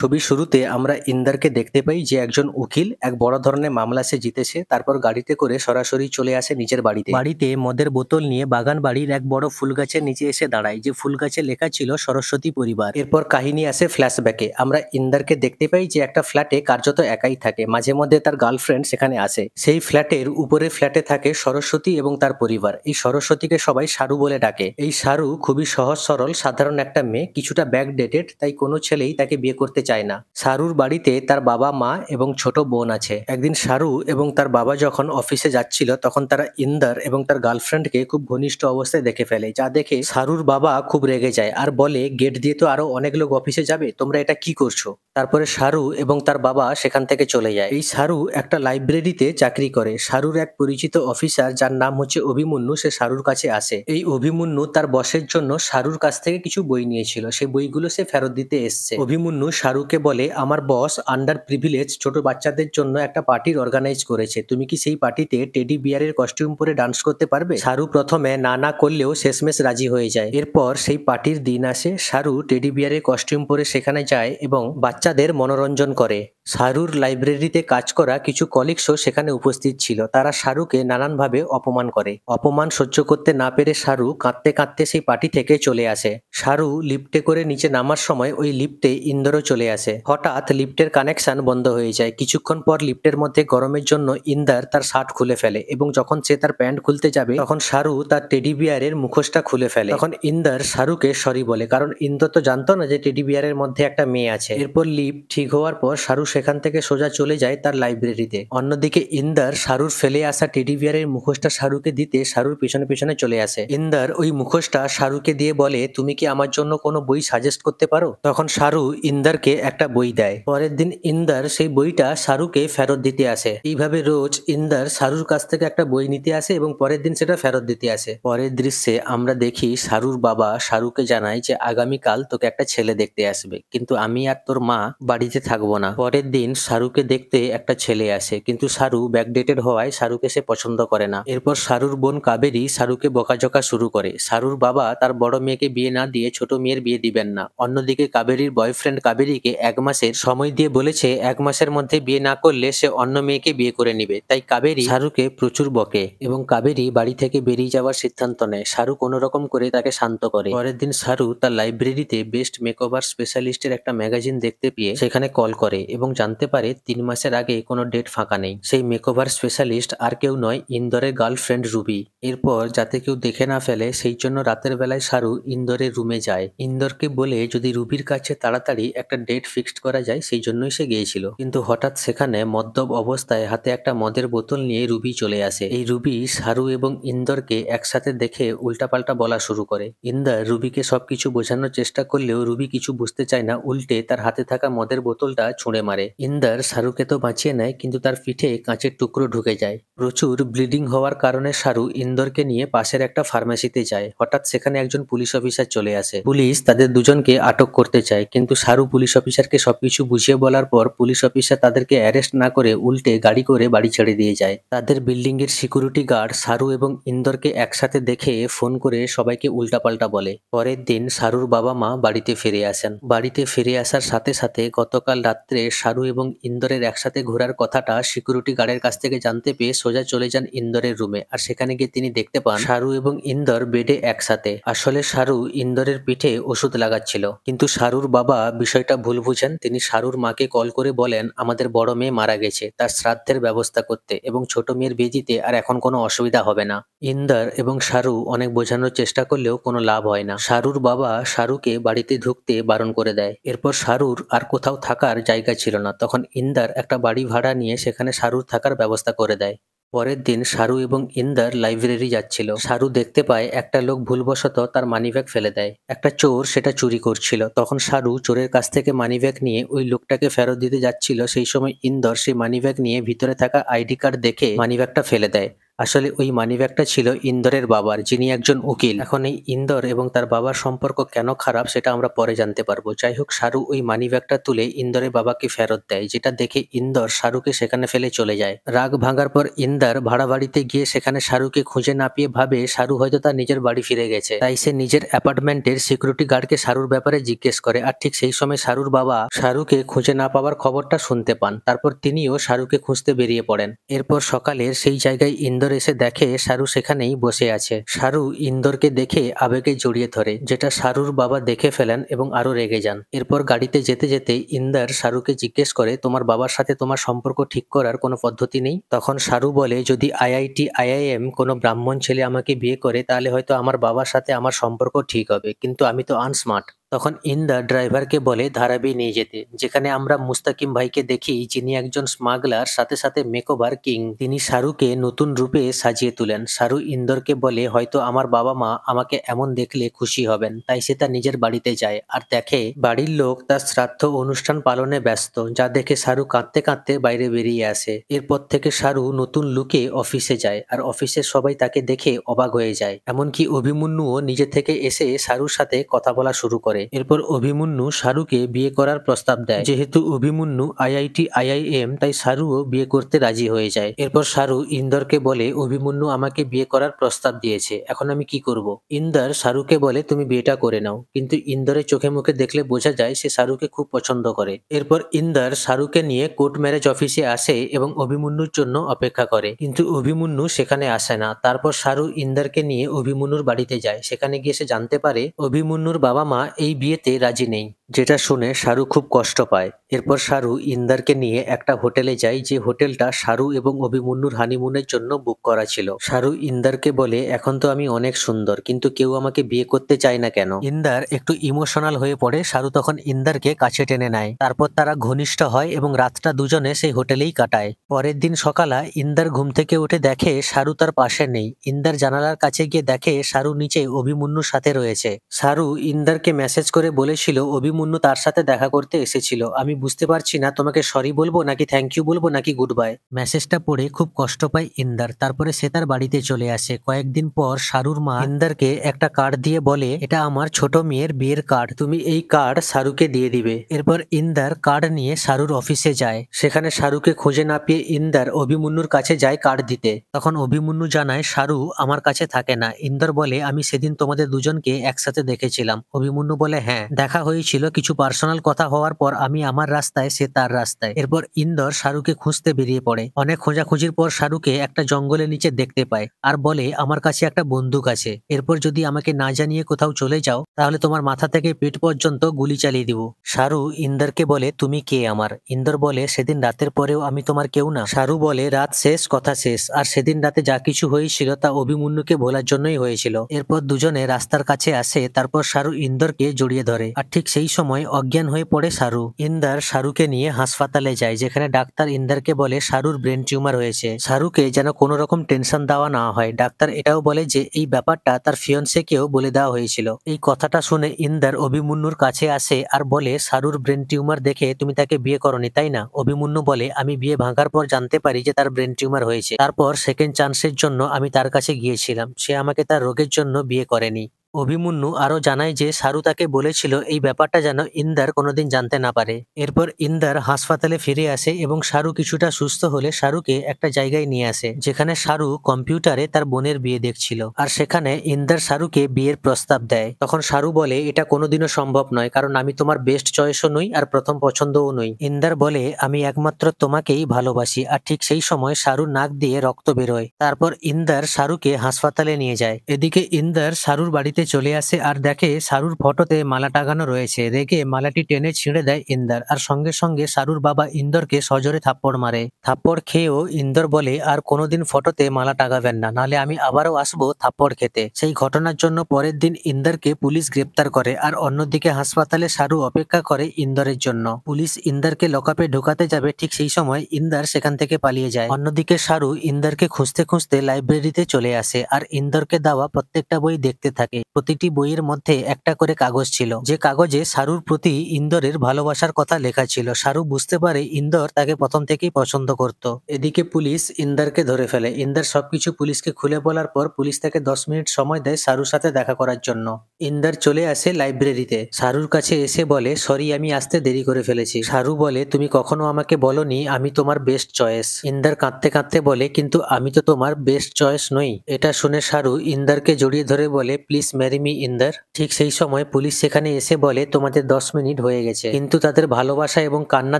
ছবির শুরুতে আমরা ইন্দারকে দেখতে পাই যে একজন উকিল এক বড় ধরনের মামলা সে জিতেছে। তারপর গাড়িতে করে সরাসরি চলে আসে নিজের বাড়িতে। বাড়িতে মদের বোতল নিয়ে বাগান বাড়ির এক বড় ফুল গাছের নিচে এসে দাঁড়ায়, যে ফুল গাছে লেখা ছিল সরস্বতী পরিবার। এরপর কাহিনী আসে ফ্ল্যাশব্যাকে। আমরা ইন্দারকে দেখতে পাই যে একটা ফ্ল্যাটে কার্যত একাই থাকে, মাঝে মধ্যে তার গার্লফ্রেন্ড সেখানে আসে। সেই ফ্ল্যাটের উপরে ফ্ল্যাটে থাকে সরস্বতী এবং তার পরিবার। এই সরস্বতীকে সবাই সারু বলে ডাকে। এই সারু খুবই সহজ সরল সাধারণ একটা মেয়ে, কিছুটা ব্যাকডেটেড, তাই কোনো ছেলেই তাকে বিয়ে করতে চায় না। সারুর বাড়িতে তার বাবা মা এবং ছোট বোন আছে। একদিন সারু এবং তার বাবা যখন অফিসে যাচ্ছিল তখন তারা ইন্দার এবং তার গার্লফ্রেন্ডকে খুব ঘনিষ্ঠ অবস্থায় দেখে ফেলে, যা দেখে সারুর বাবা খুব রেগে যায় আর বলে, গেট দিয়ে তো আরো অনেক লোক অফিসে যাবে, তোমরা এটা কি করছো? তারপরে সারু এবং তার বাবা সেখান থেকে চলে যায়। এই সারু একটা লাইব্রেরিতে চাকরি করে। সারুর এক পরিচিত অফিসার যার নাম হচ্ছে অভিমন্যু, সে সারুর কাছে আসে। এই অভিমন্যু তার বসের জন্য সারুর কাছ থেকে কিছু বই নিয়েছিল, সেই বইগুলো সে ফেরত দিতে এসছে। অভিমন্যু সারুকে বলে, আমার বস আন্ডার প্রিভিলেজ ছোট বাচ্চাদের জন্য একটা পার্টির অর্গানাইজ করেছে, তুমি কি সেই পার্টিতে টেডি বিয়ারের কস্টিউম পরে ডান্স করতে পারবে? সারু প্রথমে না না করলেও শেষমেশ রাজি হয়ে যায়। এরপর সেই পার্টির দিন আসে। সারু টেডি বিয়ারের কস্টিউম পরে সেখানে যায় এবং বাচ্চাদের মনোরঞ্জন করে। সারুর লাইব্রেরিতে কাজ করা কিছু কলিগসও সেখানে উপস্থিত ছিল। তারা সারুকে নানানভাবে অপমান করে। অপমান সহ্য করতে না পেরে সারু কাঁদতে কাঁদতে সেই পার্টি থেকে চলে আসে। সারু লিফটে করে নিচে নামার সময় ওই লিফটে ইন্দরও চলে আসে। হঠাৎ লিফটের কানেকশন বন্ধ হয়ে যায়। কিছুক্ষণ পর লিফটের মধ্যে গরমের জন্য ইন্দার তার শার্ট খুলে ফেলে এবং যখন সে তার প্যান্ট খুলতে যাবে তখন সারু তার টেডি বিয়ারের মুখোশটা খুলে ফেলে। তখন ইন্দার সারুকে সরি বলে, কারণ ইন্দর তো জানতো না যে টেডি বিয়ারের মধ্যে একটা মেয়ে আছে। এরপর লিফট ঠিক হওয়ার পর সারু সেখান থেকে সোজা চলে যায় তার লাইব্রেরিতে। অন্যদিকে ইন্দার সারুর ফেলে আসা টেডি বিয়ারের মুখোশটা সারুকে দিতে সারুর পেছনে পেছনে চলে আসে। ইন্দার ওই মুখোশটা সারুকে দিয়ে বলে, তুমি কি আমার জন্য কোনো বই সাজেস্ট করতে পারো? তখন সারু ইন্দারকে একটা বই দেয়। পরের দিন ইন্দার সেই বইটা সারুকে ফেরত দিতে আসে। এইভাবে রোজ ইন্দার সারুর কাছ থেকে একটা বই নিতে আসে এবং পরের দিন সেটা ফেরত দিতে আসে। পরের দৃশ্যে আমরা দেখি সারুর বাবা সারুকে জানায় যে আগামীকাল তোকে একটা ছেলে দেখতে আসবে, কিন্তু আমি আর তোর মা বাড়িতে থাকবো না। পরের দিন সারুকে দেখতে একটা ছেলে আসে, কিন্তু সারু ব্যাকডেটেড হওয়ায় সারুকে সে পছন্দ করে না। এরপর সারুর বোন কাবেরী সারুকে বকাঝকা শুরু করে। সারুর বাবা তার বড় মেয়েকে বিয়ে না দিয়ে ছোট মেয়ের বিয়ে দিবেন না। অন্যদিকে কাবেরীর বয়ফ্রেন্ড কাবেরীকে 1 মাসের সময় দিয়ে বলেছে 1 মাসের মধ্যে বিয়ে না করলে সে অন্য মেয়েকে বিয়ে করে নিবে। তাই কাবেরী সারুকে প্রচুর বকে এবং কাবেরী বাড়ি থেকে বেরিয়ে যাওয়ার সিদ্ধান্ত নেয়। সারু কোনো রকম করে তাকে শান্ত করে। পরের দিন সারু তার লাইব্রেরিতে বেস্ট মেকওভার স্পেশালিস্টের একটা ম্যাগাজিন দেখতে পেয়ে সেখানে কল করে এবং জানতে পারে 3 মাসের আগে কোনো ডেট ফাঁকা নেই। সেই মেকওভার স্পেশালিস্ট আর কেউ নয়, ইন্দরের গার্লফ্রেন্ড রুবি। এরপর যাতে কেউ দেখে না ফেলে সেই জন্য রাতের বেলায় সারু ইন্দরের রুমে যায়। ইন্দরকে বলে যদি রুবির কাছে তাড়াতাড়ি একটা ডেট ফিক্সড করা যায় সেই জন্যই সে গিয়েছিল। কিন্তু হঠাৎ সেখানে মদ্যপ অবস্থায় হাতে একটা মদের বোতল নিয়ে রুবি চলে আসে। এই রুবি সারু এবং ইন্দরকে একসাথে দেখে উল্টাপাল্টা বলা শুরু করে। ইন্দর রুবিকে সবকিছু বোঝানোর চেষ্টা করলেও রুবি কিছু বুঝতে চায় না, উল্টে তার হাতে থাকা মদের বোতলটা ছুঁড়ে মারে। ইন্দর সারুকে তো বাঁচিয়ে নেয়, কিন্তু তার পিঠে কাঁচের টুকরো ঢুকে যায়। প্রচুর ব্লিডিং হওয়ার কারণে সারু ইন্দরকে নিয়ে পাশের একটা ফার্মেসিতে যায়। হঠাৎ সেখানে একজন পুলিশ অফিসার চলে আসে। পুলিশ তাদের দুজনকে আটক করতে চায়, কিন্তু সারু পুলিশ অফিসারকে সবকিছু বুঝিয়ে বলার পর পুলিশ অফিসার তাদেরকে অ্যারেস্ট না করে উল্টে গাড়ি করে বাড়ি ছেড়ে দিয়ে যায়। তাদের বিল্ডিং এর সিকিউরিটি গার্ড সারু এবং ইন্দরকে একসাথে দেখে ফোন করে সবাইকে উল্টাপাল্টা বলে। পরের দিন সারুর বাবা মা বাড়িতে ফিরে আসেন। বাড়িতে ফিরে আসার সাথে সাথে গতকাল রাত্রে সারু এবং ইন্দরের একসাথে ঘোরার কথাটা সিকিউরিটি গার্ডের কাছ থেকে জানতে পেয়ে সোজা চলে যান ইন্দরের রুমে। আর সেখানে গিয়ে তিনি দেখতে পান সারু এবং ইন্দর বেডে একসাথে। আসলে সারু ইন্দরের পিঠে ওষুধ লাগাচ্ছিল, কিন্তু সারুর বাবা বিষয়টা ভুল বুঝেন। তিনি সারুর মাকে কল করে বলেন আমাদের বড় মেয়ে মারা গেছে, তার শ্রাদ্ধের ব্যবস্থা করতে এবং ছোট মেয়ের বিয়ে দিতে আর এখন কোনো অসুবিধা হবে না। ইন্দর এবং সারু অনেক বোঝানোর চেষ্টা করলেও কোনো লাভ হয় না। সারুর বাবা সারুকে বাড়িতে ঢুকতে বারণ করে দেয়। এরপর সারুর আর কোথাও থাকার জায়গা ছিল না, তখন ইন্দর একটা বাড়ি ভাড়া নিয়ে সেখানে সারুর থাকার ব্যবস্থা করে দেয়। পরের দিন সারু এবং ইন্দর লাইব্রেরি যাচ্ছিল। সারু দেখতে পায় একটা লোক ভুলবশত তার মানিব্যাগ ফেলে দেয়। একটা চোর সেটা চুরি করছিল। তখন সারু চোরের কাছ থেকে মানিব্যাগ নিয়ে ওই লোকটাকে ফেরত দিতে যাচ্ছিল। সেই সময় ইন্দর সেই মানিব্যাগ নিয়ে ভিতরে থাকা আইডি কার্ড দেখে মানিব্যাগটা ফেলে দেয়। আসলে ওই মানিব্যাগটা ছিল ইন্দরের বাবার, যিনি একজন উকিল। এখন এই ইন্দর এবং তার বাবার সম্পর্ক কেন খারাপ সেটা আমরা পরে জানতে পারবো। যাই হোক, শাহরু ওই মানিব্যাগটা তুলে ইন্দরের বাবাকে ফেরত দেয়, যেটা দেখে ইন্দর শাহরুকে সেখানে ফেলে চলে যায়। রাগ ভাঙার পর ইন্দর ভাড়া বাড়িতে গিয়ে সেখানে শাহরুকে খুঁজে না পেয়ে ভাবে শাহরু হয়তো তার নিজের বাড়ি ফিরে গেছে। তাই সে নিজের অ্যাপার্টমেন্টের সিকিউরিটি গার্ডকে শাহরুর ব্যাপারে জিজ্ঞেস করে। আর ঠিক সেই সময় শাহরুর বাবা শাহরুকে খুঁজে না পাওয়ার খবরটা শুনতে পান। তারপর তিনিও শাহরুকে খুঁজতে বেরিয়ে পড়েন। এরপর সকালে সেই জায়গায় ইন্দর এসে দেখে শাহরু সেখানেই বসে আছে। শাহরু ইন্দরকে দেখে আবেগে জড়িয়ে ধরে, যেটা শাহরুর বাবা দেখে ফেলেন এবং আরো রেগে যান। এরপর গাড়িতে যেতে যেতে ইন্দর শাহরুকে জিজ্ঞেস করে, তোমার বাবার সাথে তোমার সম্পর্ক ঠিক করার কোনো পদ্ধতি নেই? তখন শাহরু বলে, যদি আইআইটি আইআইএম কোনো ব্রাহ্মণ ছেলে আমাকে বিয়ে করে তাহলে হয়তো আমার বাবার সাথে আমার সম্পর্ক ঠিক হবে, কিন্তু আমি তো আনস্মার্ট। তখন ইন্দর ড্রাইভারকে বলে ধারাবি নিয়ে যেতে, যেখানে আমরা মুস্তাকিম ভাইকে দেখি, যিনি একজন স্মাগলার, সাথে সাথে মেকওভার কিং। তিনি শাহরুকে নতুন রূপে সাজিয়ে তুলেন। শাহরু ইন্দরকে বলে, হয়তো আমার বাবা মা আমাকে এমন দেখলে খুশি হবেন। তাই সে তার নিজের বাড়িতে যায় আর দেখে বাড়ির লোক তার শ্রাদ্ধ অনুষ্ঠান পালনে ব্যস্ত, যা দেখে শাহরু কাঁদতে কাঁদতে বাইরে বেরিয়ে আসে। এরপর থেকে শাহরু নতুন লুকে অফিসে যায় আর অফিসের সবাই তাকে দেখে অবাক হয়ে যায়। এমনকি অভিমন্যুও নিজে থেকে এসে শাহরুর সাথে কথা বলা শুরু করে। এরপর অভিমন্যু শাহরুকে বিয়ে করার প্রস্তাব দেয়। যেহেতু অভিমন্যু আইআইটি আইআইএম, তাই শাহরুও বিয়ে করতে রাজি হয়ে যায়। এরপর শাহরু ইন্দরকে বলে, অভিমন্যু আমাকে বিয়ে করার প্রস্তাব দিয়েছে, এখন আমি কি করব? ইন্দর শাহরুকে বলে, তুমি বিয়েটা করে নাও। কিন্তু ইন্দরের চোখে মুখে দেখলে বোঝা যায় সে শাহরুকে খুব পছন্দ করে। এরপর ইন্দর শাহরুকে নিয়ে কোর্ট ম্যারেজ অফিসে আসে এবং অভিমন্যুর জন্য অপেক্ষা করে, কিন্তু অভিমন্যু সেখানে আসে না। তারপর শাহরু ইন্দরকে নিয়ে অভিমন্যুর বাড়িতে যায়। সেখানে গিয়ে সে জানতে পারে অভিমন্যুর বাবা মা এই বিয়েতে রাজি নেই, যেটা শুনে শাহরু খুব কষ্ট পায়। এরপর শাহরু ইন্দরকে নিয়ে একটা হোটেলে যায়, যে হোটেলটা শাহরু এবং অভিমন্যুর হানিমুনের জন্য বুক করা ছিল। শাহরু ইন্দরকে বলে, এখন তো আমি অনেক সুন্দর, কিন্তু কেউ আমাকে বিয়ে করতে চায় না কেন? ইন্দর একটু ইমোশনাল হয়ে পড়ে। শাহরু তখন ইন্দরকে কাছে টেনে নেয়। তারপর তারা ঘনিষ্ঠ হয় এবং রাতটা দুজনে সেই হোটেলেই কাটায়। পরের দিন সকালে ইন্দর ঘুম থেকে উঠে দেখে শাহরু তার পাশে নেই। ইন্দর জানালার কাছে গিয়ে দেখে শাহরু নিচে অভিমন্যুর সাথে রয়েছে। শাহরু ইন্দরকে মেসেজ করে বলেছিল, অভিমন্যু তার সাথে দেখা করতে এসেছিল, আমি বুঝতে পারছি না তোমাকে সরি বলবো নাকি থ্যাংক ইউ বলবো নাকি গুড বাই। মেসেজটা পড়ে খুব কষ্ট পায় ইন্দর। তারপরে সে তার বাড়িতে চলে আসে। কয়েকদিন পর শাহরুর মা ইন্দরকে একটা কার্ড দিয়ে বলে, এটা আমার ছোট মেয়ের বিয়ের কার্ড, তুমি এই কার্ড শাহরুকে দিয়ে দিবে। এরপর ইন্দর কার্ড নিয়ে শাহরুর অফিসে যায়। সেখানে শাহরুকে খুঁজে না পেয়ে ইন্দর অভিমন্যুর কাছে যায় কার্ড দিতে। তখন অভিমন্যু জানায়, শাহরু আমার কাছে থাকে না। ইন্দর বলে, আমি সেদিন তোমাদের দুজনকে একসাথে দেখেছিলাম। অভিমন্যু বলে, হ্যাঁ দেখা হয়েছিল, কিছু পার্সোনাল কথা হওয়ার পর আমি আমার রাস্তায়, সে তার রাস্তায়। এরপর ইন্দর শাহরুকে খুঁজতে বেরিয়ে পড়ে। অনেক খোঁজাখুঁজির পর শাহরুকে একটা জঙ্গলের নিচে দেখতে পায় আর বলে, আমার কাছে একটা বন্দুক আছে, এরপর যদি আমাকে না জানিয়ে কোথাও চলে যাও তাহলে তোমার মাথা থেকে পেট পর্যন্ত গুলি চালিয়ে দিব। শাহরু ইন্দরকে বলে, তুমি কে আমার? ইন্দর বলে, সেদিন রাতের পরেও আমি তোমার কেউ না। শাহরু বলে, রাত শেষ, কথা শেষ, আর সেদিন রাতে যা কিছু হয়েছিল তা অভিমন্যুকে ভোলার জন্যই হয়েছিল। এরপর দুজনে রাস্তার কাছে আসে। তারপর শাহরু ইন্দরকে জড়িয়ে ধরে আর ঠিক সেই সময় অজ্ঞান হয়ে পড়ে শাহরু। ইন্দর শাহরুকে নিয়ে হাসপাতালে যায়, যেখানে ডাক্তার ইন্দরকে বলে শাহরুর ব্রেন টিউমার হয়েছে। শাহরুকে যেন কোনো রকম টেনশন দেওয়া না হয়। ডাক্তার এটাও বলে যে এই ব্যাপারটা তার ফিয়ন্সেকেও বলে দেওয়া হয়েছিল। এই কথাটা শুনে ইন্দর অভিমন্যুর কাছে আসে আর বলে, শাহরুর ব্রেন টিউমার দেখে তুমি তাকে বিয়ে করনি তাই না? অভিমন্যু বলে, আমি বিয়ে ভাঙার পর জানতে পারি যে তার ব্রেন টিউমার হয়েছে। তারপর সেকেন্ড চান্সের জন্য আমি তার কাছে গিয়েছিলাম, সে আমাকে তার রোগের জন্য বিয়ে করেনি। অভিমন্যু আরো জানায় যে শাহরু তাকে বলেছিল এই ব্যাপারটা যেন ইন্দর কোনোদিন জানতে না পারে। এরপর ইন্দর হাসপাতালে ফিরে আসে এবং শাহরু কিছুটা সুস্থ হলে শাহরুকে একটা জায়গায় নিয়ে আসে, যেখানে শাহরু কম্পিউটারে তার বোনের বিয়ে দেখছিল। আর সেখানে ইন্দর শাহরুকে বিয়ের প্রস্তাব দেয়। তখন শাহরু বলে, এটা কোনোদিনও সম্ভব নয়, কারণ আমি তোমার বেস্ট চয়েসও নই আর প্রথম পছন্দও নই। ইন্দর বলে, আমি একমাত্র তোমাকেই ভালোবাসি। আর ঠিক সেই সময় শাহরুর নাক দিয়ে রক্ত বেরোয়। তারপর ইন্দর শাহরুকে হাসপাতালে নিয়ে যায়। এদিকে ইন্দর শাহরুর বাড়িতে চলে আসে আর দেখে শাহরুর ফটোতে মালা টাঙানো রয়েছে। রেগে মালাটি টেনে ছিঁড়ে দেয় ইন্দর, আর সঙ্গে সঙ্গে শাহরুর বাবা ইন্দরকে সজোরে থাপ্পড় মারে। থাপ্পড় খেয়েও ইন্দর বলে, আর কোনোদিন ফটোতে মালা টাঙাবেন না, নালে আমি আবারও আসবো থাপ্পড় খেতে। সেই ঘটনার জন্য পরের দিন ইন্দরকে পুলিশ গ্রেপ্তার করে। আর অন্যদিকে হাসপাতালে শাহরু অপেক্ষা করে ইন্দরের জন্য। পুলিশ ইন্দরকে লকআপে ঢোকাতে যাবে, ঠিক সেই সময় ইন্দর সেখান থেকে পালিয়ে যায়। অন্যদিকে শাহরু ইন্দরকে খুঁজতে খুঁজতে লাইব্রেরিতে চলে আসে আর ইন্দরকে দেওয়া প্রত্যেকটা বই দেখতে থাকে। প্রতিটি বইয়ের মধ্যে একটা করে কাগজ ছিল, যে কাগজে শারুর প্রতি ইন্দরের ভালোবাসার কথা লেখা ছিল। শারু বুঝতে পারে ইন্দর তাকে প্রথম থেকেই পছন্দ করত। এদিকে পুলিশ ইন্দারকে ধরে ফেলে। ইন্দার সবকিছু পুলিশকে খুলে বলার পর পুলিশ তাকে 10 মিনিট সময় দেয় শারুর সাথে দেখা করার জন্য। ইন্দার চলে আসে লাইব্রেরিতে, শারুর কাছে এসে বলে, সরি আমি আসতে দেরি করে ফেলেছি। শারু বলে, তুমি কখনো আমাকে বলনি আমি তোমার বেস্ট চয়েস। ইন্দার কাঁদতে কাঁদতে বলে, কিন্তু আমি তো তোমার বেস্ট চয়েস নই। এটা শুনে শারু ইন্দারকে জড়িয়ে ধরে বলে, প্লিজ ম্যারি মি ইন্দার। ঠিক সেই সময় পুলিশ সেখানে এসে বলে, তোমাদের 10 মিনিট হয়ে গেছে। কিন্তু তাদের ভালোবাসা এবং কান্না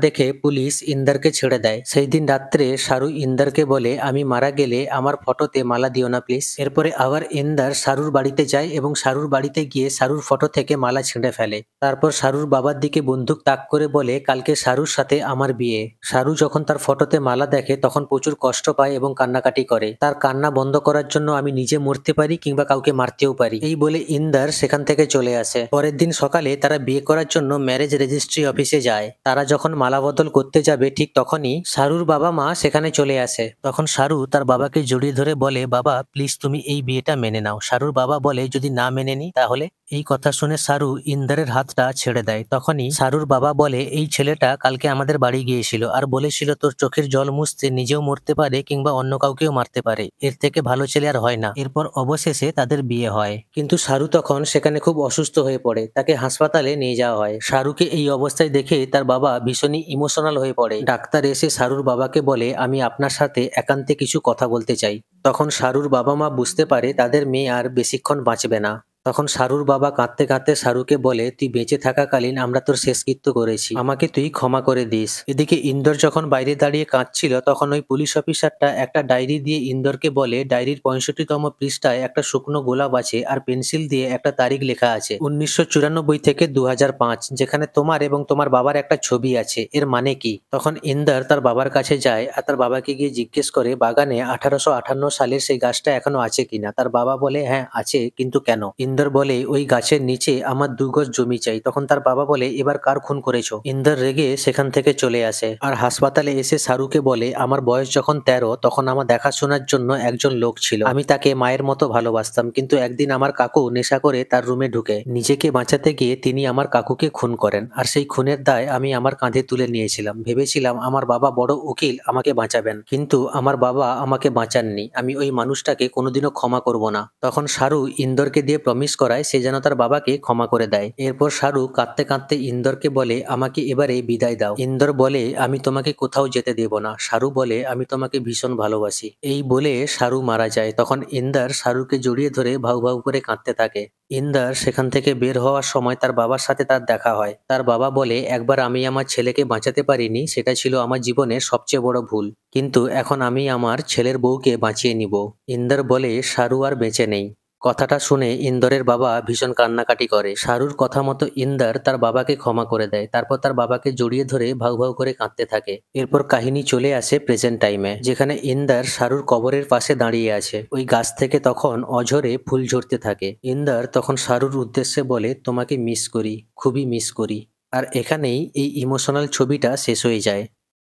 দেখে পুলিশ ইন্দারকে ছেড়ে দেয়। সেই দিন রাত্রে শারু ইন্দারকে বলে, আমি মারা গেলে আমার ফটোতে মালা দিও না প্লিজ। এরপরে আবার ইন্দার শারুর বাড়িতে যায় এবং শারুর বাড়িতে গিয়ে শারুর ফটো থেকে মালা ছিঁড়ে ফেলে। তারপর শারুর বাবার দিকে বন্দুক তাক করে বলে, কালকে শারুর সাথে আমার বিয়ে। শারু যখন তার ফটোতে মালা দেখে তখন প্রচুর কষ্ট পায় এবং কান্নাকাটি করে। তার কান্না বন্ধ করার জন্য আমি নিজে মরতে পারি কিংবা কাউকে মারতেও পারি, এই বলে ইন্দার সেখান থেকে চলে আসে। পরের দিন সকালে তারা বিয়ে করার জন্য ম্যারেজ রেজিস্ট্রি অফিসে যায়। তারা যখন মালা বদল করতে যাবে ঠিক তখনই শারুর বাবা মা সেখানে চলে আসে। তখন শারু তার বাবাকে জড়িয়ে ধরে বলে, বাবা প্লিজ তুমি এই বিয়েটা মেনে নাও। শারুর বাবা বলে, যদি না মেনে নি তাহলে? এই কথা শুনে শারু ইন্দারের হাতটা ছেড়ে দেয়। তখনই শারুর বাবা বলে, এই ছেলেটা কালকে আমাদের বাড়ি গিয়েছিল আর বলেছিল তোর চোখের জল মুছতে নিজেও মরতে পারে কিংবা অন্য কাউকেও মারতে পারে, এর থেকে ভালো ছেলে আর হয় না। এরপর অবশেষে তাদের বিয়ে হয়। কিন্তু শারু তখন সেখানে খুব অসুস্থ হয়ে পড়ে, তাকে হাসপাতালে নিয়ে যাওয়া হয়। শারুকে এই অবস্থায় দেখে তার বাবা ভীষণই ইমোশনাল হয়ে পড়ে। ডাক্তার এসে শারুর বাবাকে বলে, আমি আপনার সাথে একান্তে কিছু কথা বলতে চাই। তখন শারুর বাবা মা বুঝতে পারে তাদের মেয়ে আর বেশিক্ষণ বাঁচবে না। তখন শারুর বাবা কাঁদতে কাঁদতে শারুকে বলে, তুই বেঁচে থাকাকালীন আমরা তোর শেষকৃত্য করেছি, আমাকে তুই ক্ষমা করে দিস। এদিকে ইন্দর যখন বাইরে দাঁড়িয়ে কাঁদছিল তখন ওই পুলিশ অফিসারটা একটা ডায়েরি দিয়ে ইন্দরকে বলে, ডায়েরির 65তম পৃষ্ঠায় একটা শুকনো গোলাপ আছে আর পেন্সিল দিয়ে একটা তারিখ লেখা আছে, 1994 থেকে 2005, যেখানে তোমার এবং তোমার বাবার একটা ছবি আছে, এর মানে কি? তখন ইন্দর তার বাবার কাছে যায় আর তার বাবাকে গিয়ে জিজ্ঞেস করে, বাগানে 1858 সালের সেই গাছটা এখনো আছে কিনা? তার বাবা বলে, হ্যাঁ আছে, কিন্তু কেন? ইন্দর বলে, ওই গাছের নিচে আমার 2 গজ জমি চাই। তখন তার বাবা বলে, এবার কার খুন করেছো? ইন্দর রেগে সেখান থেকে চলে আসে আর হাসপাতালে এসে শারুকে বলে, আমার বয়স যখন 13 তখন আমার দেখাশোনার জন্য একজন লোক ছিল, আমি তাকে মায়ের মতো ভালোবাসতাম, কিন্তু একদিন আমার কাকু নেশা করে তার রুমে ঢুকে নিজেকে বাঁচাতে গিয়ে তিনি আমার কাকুকে খুন করেন আর সেই খুনের দায় আমি আমার কাঁধে তুলে নিয়েছিলাম। ভেবেছিলাম আমার বাবা বড় উকিল আমাকে বাঁচাবেন, কিন্তু আমার বাবা আমাকে বাঁচাননি। আমি ওই মানুষটাকে কোনোদিনও ক্ষমা করব না। তখন শারু ইন্দরকে দিয়ে প্রমিস করায় সে যেন তার বাবাকে ক্ষমা করে দেয়। এরপর শারু কাঁদতে কাঁদতে ইন্দরকে বলে, আমাকে এবারে বিদায় দাও। ইন্দর বলে, আমি তোমাকে কোথাও যেতে দেব না। শারু বলে, আমি তোমাকে ভীষণ ভালোবাসি। এই বলে শারু মারা যায়। তখন ইন্দর শারুকে জড়িয়ে ধরে ভাউ ভাউ করে কাঁদতে থাকে। ইন্দর সেখান থেকে বের হওয়ার সময় তার বাবার সাথে তার দেখা হয়। তার বাবা বলে, একবার আমি আমার ছেলেকে বাঁচাতে পারিনি, সেটা ছিল আমার জীবনের সবচেয়ে বড় ভুল, কিন্তু এখন আমি আমার ছেলের বউকে বাঁচিয়ে নিব। ইন্দর বলে, শারু আর বেঁচে নেই। কথাটা শুনে ইন্দরের বাবা ভীষণ কান্নাকাটি করে। শারুর কথা মতো ইন্দর তার বাবাকে ক্ষমা করে দেয়। তারপর তার বাবাকে জড়িয়ে ধরে ভাউ ভাউ করে কাঁদতে থাকে। এরপর কাহিনী চলে আসে প্রেজেন্ট টাইমে, যেখানে ইন্দর শারুর কবরের পাশে দাঁড়িয়ে আছে। ওই গাছ থেকে তখন অঝরে ফুল ঝরতে থাকে। ইন্দর তখন শারুর উদ্দেশ্যে বলে, তোমাকে মিস করি, খুবই মিস করি। আর এখানেই এই ইমোশনাল ছবিটা শেষ হয়ে যায়।